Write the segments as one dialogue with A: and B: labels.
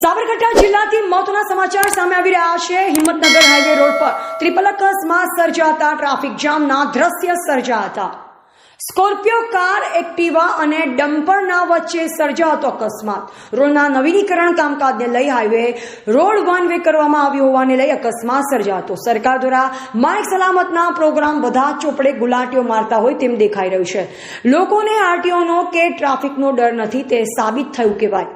A: સાબરકાંઠા જિલ્લાથી મોતના સમાચાર સામે આવી રહ્યા છે। હિંમતનગર હાઈવે રોડ પર ટ્રિપલ અકસ્માત સર્જાતા ટ્રાફિક જામના દ્રશ્ય સર્જાયા। સ્કોર્પિયો કાર એક્ટિવા અને ડમ્પરના વચ્ચે સર્જાતો અકસ્માત। રોડના નવીનીકરણ કામકાજને લઈ હાઈવે રોડ વન વે કરવામાં આવ્યો હોવાને લઈ અકસ્માત સર્જાતો। સરકાર દ્વારા માર્ગ સલામતના પ્રોગ્રામ બધા ચોપડે ગુલાટીઓ મારતા હોય તેમ દેખાઈ રહ્યું છે। લોકોને આરટીઓનો કે ટ્રાફિકનો ડર નથી તે સાબિત થયું કહેવાય।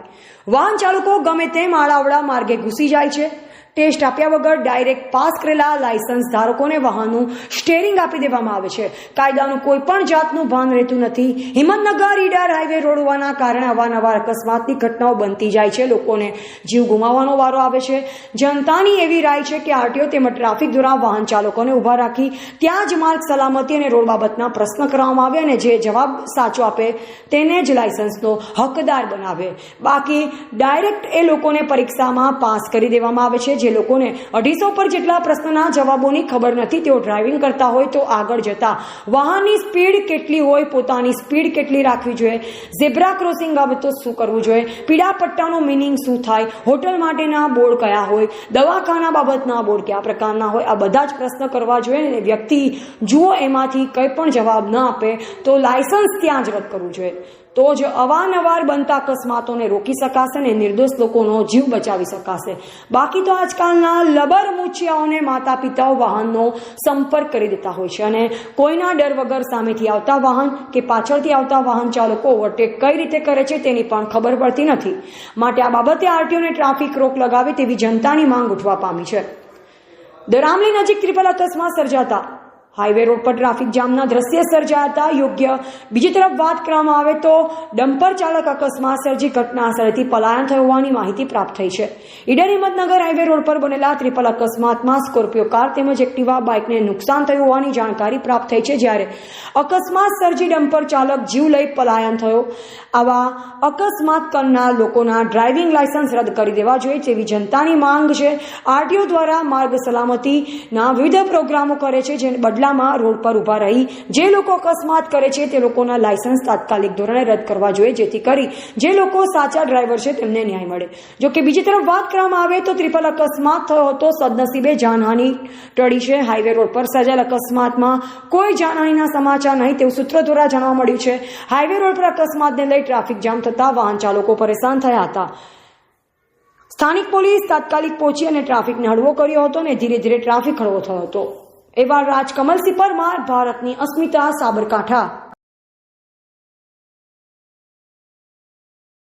A: વાહન ચાલકો ગમે તેમ આડાવડા માર્ગે ઘૂસી જાય છે। ટેસ્ટ આપ્યા વગર ડાયરેક્ટ પાસ કરેલા લાયસન્સ ધારકોને વાહનનું સ્ટેરિંગ આપી દેવામાં આવે છે। કાયદાનું કોઈ પણ જાતનું ભાન રહેતું નથી। હિંમતનગર ઈડર હાઈવે રોડ હોવાના કારણે અવારનવાર અકસ્માતની ઘટનાઓ બનતી જાય છે। લોકોને જીવ ગુમાવવાનો વારો આવે છે। જનતાની એવી રાય છે કે આરટીઓ તેમજ ટ્રાફિક દ્વારા વાહન ચાલકોને ઊભા રાખી ત્યાં જ માર્ગ સલામતી અને રોડ બાબતના પ્રશ્ન કરવામાં આવે અને જે જવાબ સાચો આપે તેને જ લાયસન્સનો હકદાર બનાવે। બાકી ડાયરેક્ટ એ લોકોને પરીક્ષામાં પાસ કરી દેવામાં આવે છે। જે લોકોને 250 પર જેટલા પ્રશ્નના જવાબોની ખબર નથી તેઓ ડ્રાઇવિંગ કરતા હોય તો આગળ જતા વાહનની સ્પીડ કેટલી હોય, પોતાની સ્પીડ કેટલી રાખવી જોઈએ, ઝેબ્રા ક્રોસિંગ બાબતો શું કરવું જોઈએ, પીળા પટ્ટાનો મિનિંગ શું થાય, હોટલ માટેના બોર્ડ કયા હોય, દવાખાના બાબતના બોર્ડ કયા પ્રકારના હોય, આ બધા જ પ્રશ્ન કરવા જોઈએ। અને વ્યક્તિ જુઓ એમાંથી કંઈ પણ જવાબ ન આપે તો લાયસન્સ ત્યાં જ રદ કરવું જોઈએ। તો જ અવારનવાર બનતા અકસ્માતોને રોકી શકાશે અને નિર્દોષ લોકોનો જીવ બચાવી શકાશે। બાકી તો આજકાલના લબર મૂછિયાઓને માતા પિતાઓ વાહનનો સંપર્ક કરી દેતા હોય છે અને કોઈના ડર વગર સામેથી આવતા વાહન કે પાછળથી આવતા વાહન ચાલકો ઓવરટેક કઈ રીતે કરે છે તેની પણ ખબર પડતી નથી। માટે આ બાબતે આરટીઓને ટ્રાફિક રોક લગાવે તેવી જનતાની માંગ ઉઠવા પામી છે। દરામલી નજીક ટ્રિપલ અકસ્માત સર્જાતા હાઈવે રોડ પર ટ્રાફિક જામના દ્રશ્ય સર્જાયા। યોગ્ય બીજી તરફ વાત કરવામાં આવે તો ડમ્પર ચાલક અકસ્માત સર્જી ઘટના સ્થળેથી પલાયન થયું હોવાની માહિતી પ્રાપ્ત થઈ છે। ઈડર હિંમતનગર હાઈવે રોડ પર બનેલા ટ્રિપલ અકસ્માતમાં સ્કોર્પિયો કાર તેમજ એક્ટિવા બાઇકને નુકસાન થયું હોવાની જાણકારી પ્રાપ્ત થઈ છે। જ્યારે અકસ્માત સર્જી ડમ્પર ચાલક જીવ લઈ પલાયન થયો। આવા અકસ્માત કરનાર લોકોના ડ્રાઇવિંગ લાયસન્સ રદ કરી દેવા જોઈએ તેવી જનતાની માંગ છે। આરટીઓ દ્વારા માર્ગ સલામતીના વિવિધ પ્રોગ્રામો કરે છે જેને બદલામાં રોડ પર ઊભા રહી જે લોકો અકસ્માત કરે છે તે લોકોના લાયસન્સ તાત્કાલિક ધોરણે રદ કરવા જોઈએ જેથી કરી જે લોકો સાચા ડ્રાઈવર છે તેમને ન્યાય મળે। જો કે બીજી તરફ વાત કરવામાં આવે તો ટ્રિપલ અકસ્માત થયો હતો સદનસીબે જાનહાની ટળી છે। હાઈવે રોડ પર સર્જાયેલ અકસ્માતમાં કોઈ જાનહાનીના સમાચાર નહીં તેવું સૂત્રો દ્વારા જાણવા મળ્યું છે। હાઈવે રોડ પર અકસ્માતને લઈ ટ્રાફિક જામ થતા વાહન ચાલકો પરેશાન થયા હતા। સ્થાનિક પોલીસ તાત્કાલિક પહોંચી અને ટ્રાફિકને હળવો કર્યો હતો અને ધીરે ધીરે ટ્રાફિક હળવો થયો હતો। એવા રાજકમલસિંહ પરમાર, ભારતની અસ્મિતા, સાબરકાંઠા।